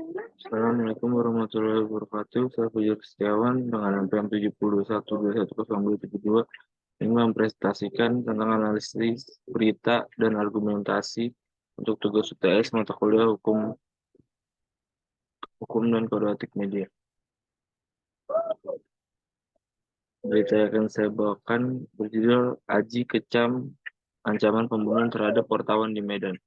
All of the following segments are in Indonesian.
Assalamualaikum warahmatullahi wabarakatuh. Saya Fajar Setiawan dengan NPM 7012120272 ingin mempresentasikan tentang analisis berita dan argumentasi untuk tugas UTS mata kuliah hukum dan kode etik media. Berita yang akan saya bawakan berjudul Aji Kecam Ancaman Pembunuhan Terhadap Wartawan di Medan.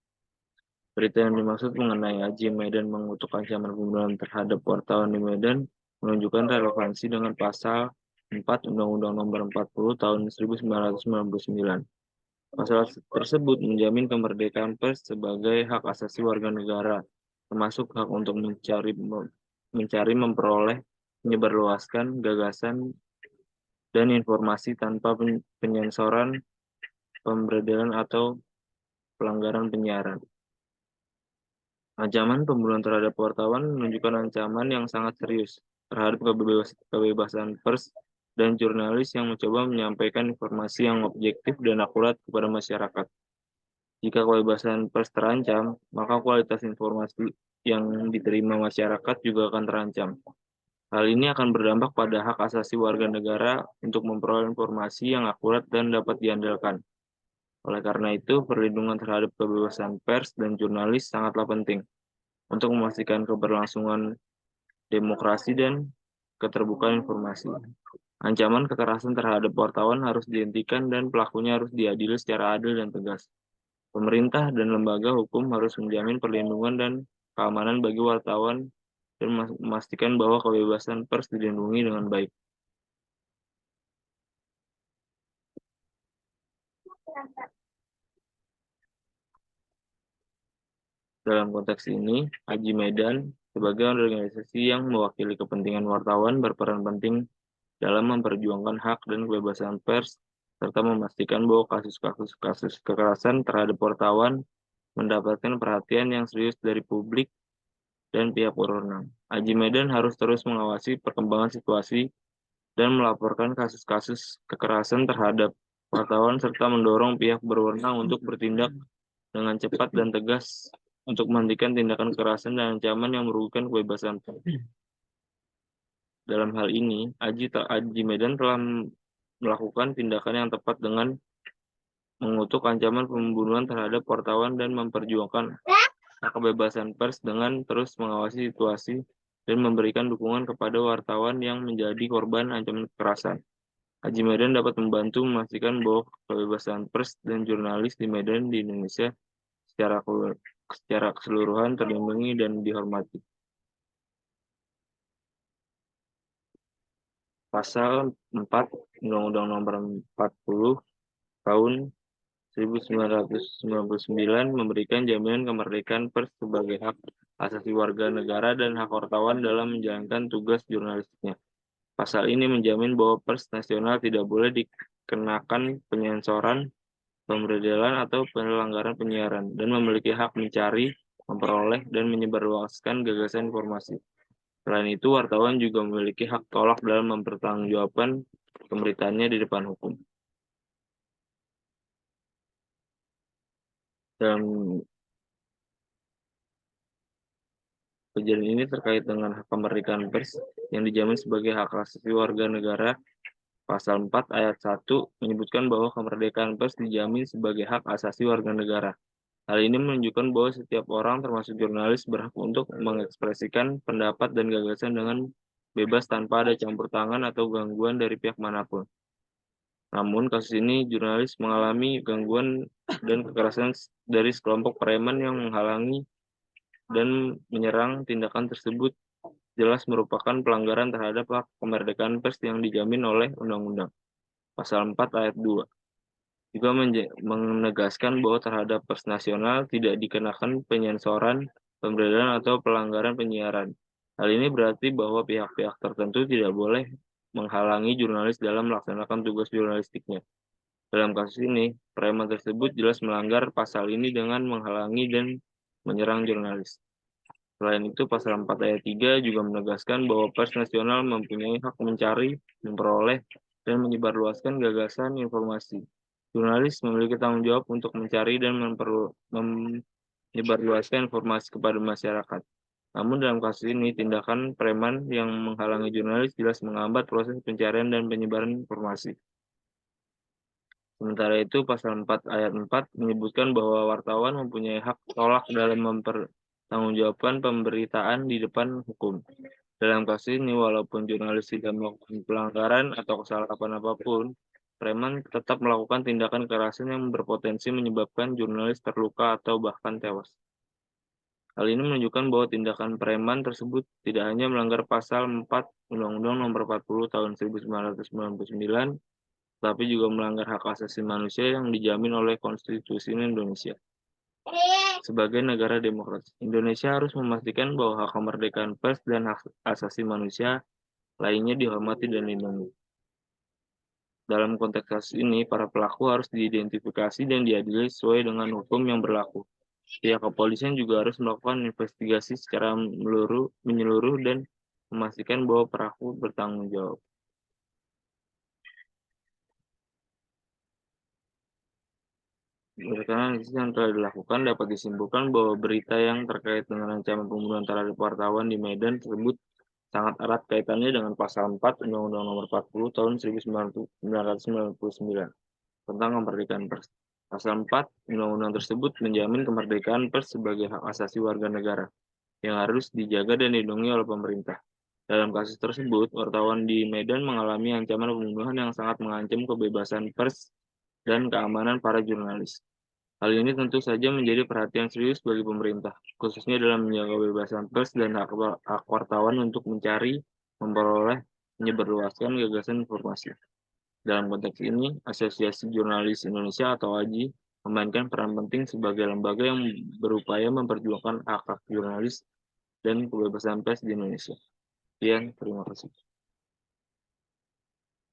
Berita yang dimaksud mengenai Aji Medan mengutuk ancaman pembunuhan terhadap wartawan di Medan menunjukkan relevansi dengan pasal 4 Undang-Undang Nomor 40 Tahun 1999. Pasal tersebut menjamin kemerdekaan pers sebagai hak asasi warga negara, termasuk hak untuk mencari, memperoleh, menyebarluaskan gagasan dan informasi tanpa penyensoran, pemberedelan atau pelanggaran penyiaran. Ancaman pembunuhan terhadap wartawan menunjukkan ancaman yang sangat serius terhadap kebebasan pers dan jurnalis yang mencoba menyampaikan informasi yang objektif dan akurat kepada masyarakat. Jika kebebasan pers terancam, maka kualitas informasi yang diterima masyarakat juga akan terancam. Hal ini akan berdampak pada hak asasi warga negara untuk memperoleh informasi yang akurat dan dapat diandalkan. Oleh karena itu, perlindungan terhadap kebebasan pers dan jurnalis sangatlah penting untuk memastikan keberlangsungan demokrasi dan keterbukaan informasi. Ancaman kekerasan terhadap wartawan harus dihentikan dan pelakunya harus diadili secara adil dan tegas. Pemerintah dan lembaga hukum harus menjamin perlindungan dan keamanan bagi wartawan dan memastikan bahwa kebebasan pers dilindungi dengan baik. Dalam konteks ini, Aji Medan sebagai organisasi yang mewakili kepentingan wartawan berperan penting dalam memperjuangkan hak dan kebebasan pers serta memastikan bahwa kasus-kasus kekerasan terhadap wartawan mendapatkan perhatian yang serius dari publik dan pihak berwenang. Aji Medan harus terus mengawasi perkembangan situasi dan melaporkan kasus-kasus kekerasan terhadap wartawan serta mendorong pihak berwenang untuk bertindak dengan cepat dan tegas untuk menghentikan tindakan kekerasan dan ancaman yang merugikan kebebasan pers. Dalam hal ini, Aji Medan telah melakukan tindakan yang tepat dengan mengutuk ancaman pembunuhan terhadap wartawan dan memperjuangkan hak kebebasan pers dengan terus mengawasi situasi dan memberikan dukungan kepada wartawan yang menjadi korban ancaman kekerasan. Aji Medan dapat membantu memastikan bahwa kebebasan pers dan jurnalis di Medan di Indonesia secara keseluruhan terlindungi dan dihormati. Pasal 4 Undang-Undang Nomor 40 Tahun 1999 memberikan jaminan kemerdekaan pers sebagai hak asasi warga negara dan hak wartawan dalam menjalankan tugas jurnalistiknya. Pasal ini menjamin bahwa pers nasional tidak boleh dikenakan penyensoran, pemberedelan, atau pelanggaran penyiaran, dan memiliki hak mencari, memperoleh, dan menyebarluaskan gagasan informasi. Selain itu, wartawan juga memiliki hak tolak dalam mempertanggungjawabkan pemberitaannya di depan hukum. Dalam kejadian ini terkait dengan hak kemerdekaan pers yang dijamin sebagai hak asasi warga negara. Pasal 4 ayat 1 menyebutkan bahwa kemerdekaan pers dijamin sebagai hak asasi warga negara. Hal ini menunjukkan bahwa setiap orang termasuk jurnalis berhak untuk mengekspresikan pendapat dan gagasan dengan bebas tanpa ada campur tangan atau gangguan dari pihak manapun. Namun kasus ini jurnalis mengalami gangguan dan kekerasan dari sekelompok preman yang menghalangi dan menyerang. Tindakan tersebut jelas merupakan pelanggaran terhadap hak kemerdekaan pers yang dijamin oleh Undang-Undang. Pasal 4 ayat 2 juga menegaskan bahwa terhadap pers nasional tidak dikenakan penyensoran, pemberedalan, atau pelanggaran penyiaran. Hal ini berarti bahwa pihak-pihak tertentu tidak boleh menghalangi jurnalis dalam melaksanakan tugas jurnalistiknya. Dalam kasus ini, preman tersebut jelas melanggar pasal ini dengan menghalangi dan menyerang jurnalis. Selain itu, pasal 4 ayat 3 juga menegaskan bahwa pers nasional mempunyai hak mencari, memperoleh, dan menyebarluaskan gagasan informasi. Jurnalis memiliki tanggung jawab untuk mencari dan menyebarluaskan informasi kepada masyarakat. Namun dalam kasus ini, tindakan preman yang menghalangi jurnalis jelas menghambat proses pencarian dan penyebaran informasi. Sementara itu, Pasal 4 Ayat 4 menyebutkan bahwa wartawan mempunyai hak tolak dalam mempertanggungjawabkan pemberitaan di depan hukum. Dalam kasus ini, walaupun jurnalis tidak melakukan pelanggaran atau kesalahan apapun, preman tetap melakukan tindakan kekerasan yang berpotensi menyebabkan jurnalis terluka atau bahkan tewas. Hal ini menunjukkan bahwa tindakan preman tersebut tidak hanya melanggar Pasal 4 Undang-Undang Nomor 40 Tahun 1999, tapi juga melanggar hak asasi manusia yang dijamin oleh Konstitusi Indonesia. Sebagai negara demokratis, Indonesia harus memastikan bahwa hak kemerdekaan pers dan hak asasi manusia lainnya dihormati dan dilindungi. Dalam konteks kasus ini, para pelaku harus diidentifikasi dan diadili sesuai dengan hukum yang berlaku. Pihak kepolisian juga harus melakukan investigasi secara menyeluruh dan memastikan bahwa pelaku bertanggung jawab. Berdasarkan analisis yang telah dilakukan, dapat disimpulkan bahwa berita yang terkait dengan ancaman pembunuhan terhadap wartawan di Medan tersebut sangat erat kaitannya dengan Pasal 4 Undang-Undang Nomor 40 Tahun 1999 tentang kemerdekaan pers. Pasal 4 Undang-Undang tersebut menjamin kemerdekaan pers sebagai hak asasi warga negara yang harus dijaga dan dilindungi oleh pemerintah. Dalam kasus tersebut, wartawan di Medan mengalami ancaman pembunuhan yang sangat mengancam kebebasan pers dan keamanan para jurnalis. Hal ini tentu saja menjadi perhatian serius bagi pemerintah, khususnya dalam menjaga kebebasan pers dan hak wartawan untuk mencari, memperoleh, menyebarluaskan gagasan informasi. Dalam konteks ini, Asosiasi Jurnalis Indonesia atau AJI memainkan peran penting sebagai lembaga yang berupaya memperjuangkan hak-hak jurnalis dan kebebasan pers di Indonesia. Sekian, terima kasih.